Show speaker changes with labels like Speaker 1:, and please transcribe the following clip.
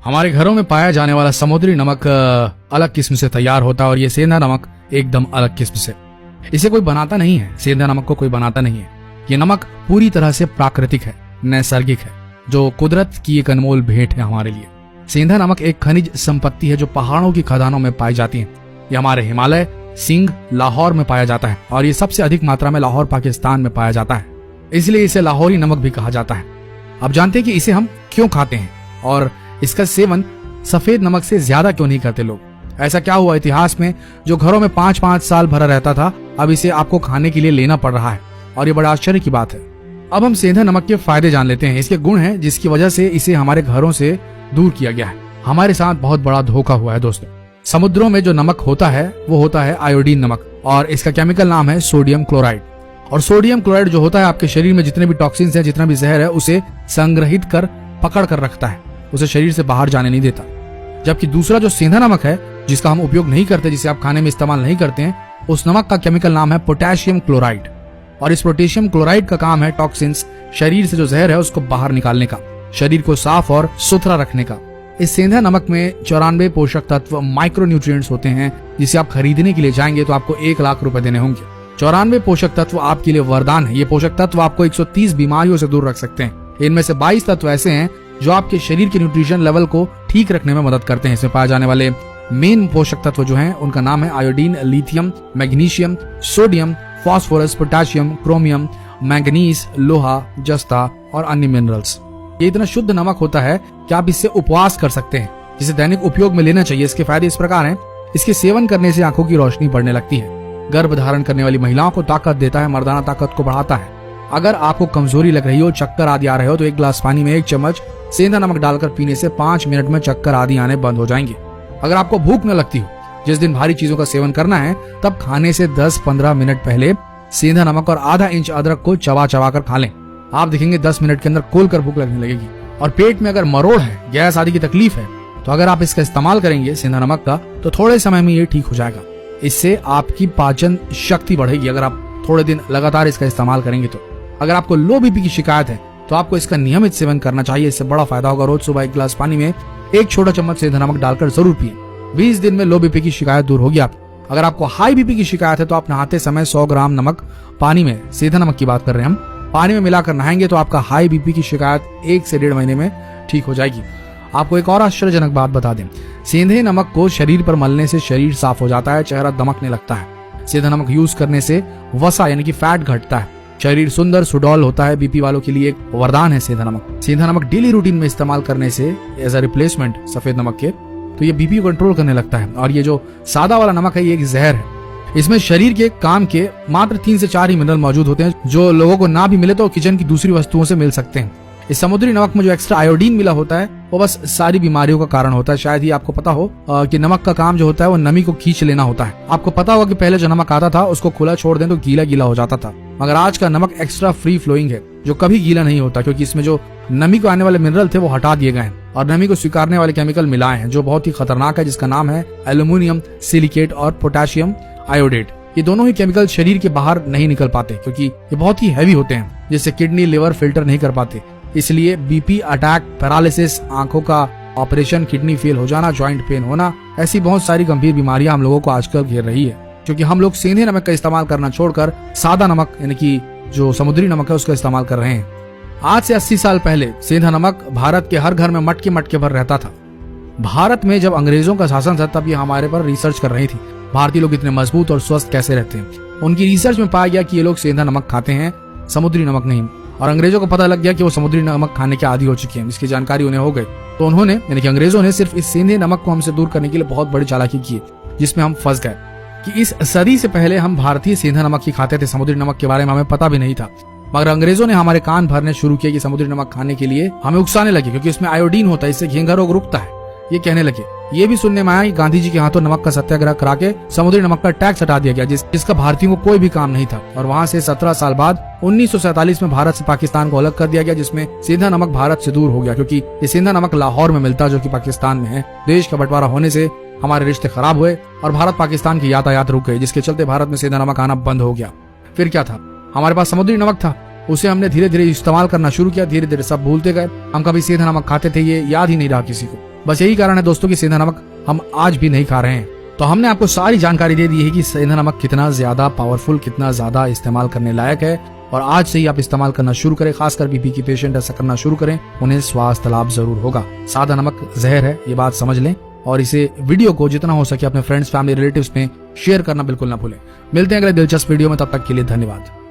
Speaker 1: हमारे घरों में पाया जाने वाला समुद्री नमक अलग किस्म से तैयार होता है और ये सेंधा नमक एकदम अलग किस्म से। इसे कोई बनाता नहीं है, सेंधा नमक को कोई बनाता नहीं है। ये नमक पूरी तरह से प्राकृतिक है, नैसर्गिक है, जो कुदरत की एक अनमोल भेंट है हमारे लिए। सेंधा नमक एक खनिज संपत्ति है जो पहाड़ों की खदानों में पाई जाती है। ये हमारे हिमालय, सिंध, लाहौर में पाया जाता है और ये सबसे अधिक मात्रा में लाहौर पाकिस्तान में पाया जाता है, इसलिए इसे लाहौरी नमक भी कहा जाता है। अब जानते हैं कि इसे हम क्यों खाते हैं और इसका सेवन सफेद नमक से ज्यादा क्यों नहीं करते लोग। ऐसा क्या हुआ इतिहास में जो घरों में 5-5 साल भरा रहता था, अब इसे आपको खाने के लिए लेना पड़ रहा है और ये बड़ा आश्चर्य की बात है। अब हम सेंधा नमक के फायदे जान लेते हैं। इसके गुण हैं जिसकी वजह से इसे हमारे घरों से दूर किया गया है। हमारे साथ बहुत बड़ा धोखा हुआ है दोस्तों। समुद्रों में जो नमक होता है वो होता है आयोडीन नमक और इसका केमिकल नाम है सोडियम क्लोराइड। और सोडियम क्लोराइड जो होता है आपके शरीर में जितने भी टॉक्सिन्स हैं, जितना भी जहर है, उसे संग्रहित कर पकड़ कर रखता है, उसे शरीर से बाहर जाने नहीं देता। जबकि दूसरा जो सेंधा नमक है जिसका हम उपयोग नहीं करते, जिसे आप खाने में इस्तेमाल नहीं करते हैं, उस नमक का केमिकल नाम है पोटेशियम क्लोराइड। और इस पोटेशियम क्लोराइड का काम है टॉक्सिन्स, शरीर से जो जहर है उसको बाहर निकालने का, शरीर को साफ और सुथरा रखने का। इस सेंधा नमक में 94 पोषक तत्व माइक्रो न्यूट्रिएंट्स होते हैं, जिसे आप खरीदने के लिए जाएंगे तो आपको 1 लाख रुपए देने होंगे। 94 पोषक तत्व आपके लिए वरदान है। ये पोषक तत्व आपको 130 बीमारियों से दूर रख सकते हैं। इनमें से 22 तत्व ऐसे हैं जो आपके शरीर के न्यूट्रिशन लेवल को ठीक रखने में मदद करते हैं। इसमें पाए जाने वाले मेन पोषक तत्व जो हैं उनका नाम है iodine, lithium, magnesium, sodium, phosphorus, potassium, chromium, manganese, लोहा, जस्ता और अन्य मिनरल्स। ये इतना शुद्ध नमक होता है कि आप इससे उपवास कर सकते हैं, जिसे दैनिक उपयोग में लेना चाहिए। इसके फायदे इस प्रकार हैं। इसके सेवन करने से आंखों की रोशनी बढ़ने लगती है, गर्भ धारण करने वाली महिलाओं को ताकत देता है, मर्दाना ताकत को बढ़ाता है। अगर आपको कमजोरी लग रही हो, चक्कर आदि आ रहे हो, तो 1 गिलास पानी में 1 चम्मच सेंधा नमक डालकर पीने से 5 मिनट में चक्कर आदि आने बंद हो जाएंगे। अगर आपको भूख न लगती हो, जिस दिन भारी चीजों का सेवन करना है, तब खाने से 10-15 मिनट पहले सेंधा नमक और आधा इंच अदरक को चबा चबा कर खा लें। आप देखेंगे 10 मिनट के अंदर खोलकर भूख लगने लगेगी। और पेट में अगर मरोड़ है, गैस आदि की तकलीफ है, तो अगर आप इसका इस्तेमाल करेंगे सेंधा नमक का, तो थोड़े समय में ये ठीक हो जाएगा। इससे आपकी पाचन शक्ति बढ़ेगी अगर आप थोड़े दिन लगातार इसका इस्तेमाल करेंगे तो। अगर आपको लो बीपी की शिकायत है तो आपको इसका नियमित सेवन करना चाहिए। इससे बड़ा फायदा होगा। रोज सुबह 1 गिलास पानी में 1 छोटा चम्मच सेंधा नमक डालकर जरूर पिए। 20 दिन में लो बीपी की शिकायत दूर होगी आप। अगर आपको हाई बीपी की शिकायत है तो आप नहाते समय 100 ग्राम नमक पानी में, सेंधा नमक की बात कर रहे हैं हम, पानी में मिलाकर नहाएंगे तो आपका हाई बीपी की शिकायत 1 से 1.5 महीने में ठीक हो जाएगी। आपको एक और आश्चर्यजनक बात बता दें, सेंधे नमक को शरीर पर मलने से शरीर साफ हो जाता है, चेहरा दमकने लगता है। सेंधा नमक यूज करने से वसा यानी कि फैट घटता है, शरीर सुंदर सुडौल होता है। बीपी वालों के लिए एक वरदान है सेंधा नमक। सेंधा नमक डेली रूटीन में इस्तेमाल करने से एज अ रिप्लेसमेंट सफेद नमक के, तो ये बीपी को कंट्रोल करने लगता है। और ये जो सादा वाला नमक है ये एक जहर है। इसमें शरीर के काम के मात्र 3 से 4 ही मिनरल मौजूद होते हैं, जो लोगों को ना भी मिले तो किचन की दूसरी वस्तुओं से मिल सकते हैं। इस समुद्री नमक में जो एक्स्ट्रा आयोडीन मिला होता है वो बस सारी बीमारियों का कारण होता है। शायद ही आपको पता हो कि नमक का काम जो होता है वो नमी को खींच लेना होता है। आपको पता होगा कि पहले जो नमक आता था उसको खुला छोड़ दें तो गीला गीला हो जाता था, मगर आज का नमक एक्स्ट्रा फ्री फ्लोइंग है जो कभी गीला नहीं होता, क्योंकि इसमें जो नमी को आने वाले मिनरल थे वो हटा दिए गए हैं और नमी को स्वीकारने वाले केमिकल मिलाए हैं जो बहुत ही खतरनाक है, जिसका नाम है एल्यूमिनियम सिलिकेट और पोटेशियम आयोडेट। ये दोनों ही केमिकल शरीर के बाहर नहीं निकल पाते क्योंकि ये बहुत ही हैवी होते हैं, जिससे किडनी लिवर फिल्टर नहीं कर पाते। इसलिए बीपी, अटैक, पैरालिसिस, आंखों का ऑपरेशन, किडनी फेल हो जाना, जॉइंट पेन होना, ऐसी बहुत सारी गंभीर बीमारियां हम लोगों को आजकल घेर रही है, क्योंकि हम लोग सेंधे नमक का इस्तेमाल करना छोड़कर सादा नमक यानी कि जो समुद्री नमक है उसका इस्तेमाल कर रहे हैं। आज से 80 साल पहले सेंधा नमक भारत के हर घर में मटके मटके भर रहता था। भारत में जब अंग्रेजों का शासन था तब ये हमारे पर रिसर्च कर रही थी, भारतीय लोग इतने मजबूत और स्वस्थ कैसे रहते हैं। उनकी रिसर्च में पाया गया कि ये लोग सेंधा नमक खाते हैं, समुद्री नमक नहीं। और अंग्रेजों को पता लग गया कि वो समुद्री नमक खाने के आदी हो चुके हैं, इसकी जानकारी उन्हें हो गई। तो उन्होंने यानी कि अंग्रेजों ने सिर्फ इस सेंधे नमक को हमसे दूर करने के लिए बहुत बड़ी चालाकी की, जिसमें हम फंस गए कि इस सदी से पहले हम भारतीय सेंधा नमक ही खाते थे, समुद्री नमक के बारे में हमें पता भी नहीं था। मगर अंग्रेजों ने हमारे कान भरने शुरू किए कि समुद्री नमक खाने के लिए हमें उकसाने लगे, क्योंकि इसमें आयोडीन होता है, इससे घेंघा रोग रुकता है। ये कहने लगे। ये भी सुनने में आया कि गांधी जी के हाथों नमक का सत्याग्रह करा के समुद्री नमक का टैक्स हटा दिया गया, जिसका भारतीयों को कोई भी काम नहीं था। और वहां से 17 साल बाद 1947 में भारत से पाकिस्तान को अलग कर दिया गया, जिसमें सेंधा नमक भारत से दूर हो गया, क्योंकि ये सेंधा नमक लाहौर में मिलता जो कि पाकिस्तान में है। देश का बंटवारा होने से हमारे रिश्ते खराब हुए और भारत पाकिस्तान की यातायात रुक गई, जिसके चलते भारत में सेंधा नमक आना बंद हो गया। फिर क्या था, हमारे पास समुद्री नमक था, उसे हमने धीरे धीरे इस्तेमाल करना शुरू किया। धीरे धीरे सब भूलते गए। हम कभी सेंधा नमक खाते थे ये याद ही नहीं रहा किसी को। बस यही कारण है दोस्तों कि सेंधा नमक हम आज भी नहीं खा रहे हैं। तो हमने आपको सारी जानकारी दे दी है कि सेंधा नमक कितना ज्यादा पावरफुल, कितना ज्यादा इस्तेमाल करने लायक है, और आज से ही आप इस्तेमाल करना शुरू करें। खासकर बीपी की पेशेंट ऐसा करना शुरू करें, उन्हें स्वास्थ्य लाभ जरूर होगा। सादा नमक जहर है, ये बात समझ लें, और इसे वीडियो को जितना हो सके अपने फ्रेंड्स, फैमिली, रिलेटिव्स में शेयर करना बिल्कुल ना भूलें। मिलते हैं अगले दिलचस्प वीडियो में, तब तक के लिए धन्यवाद।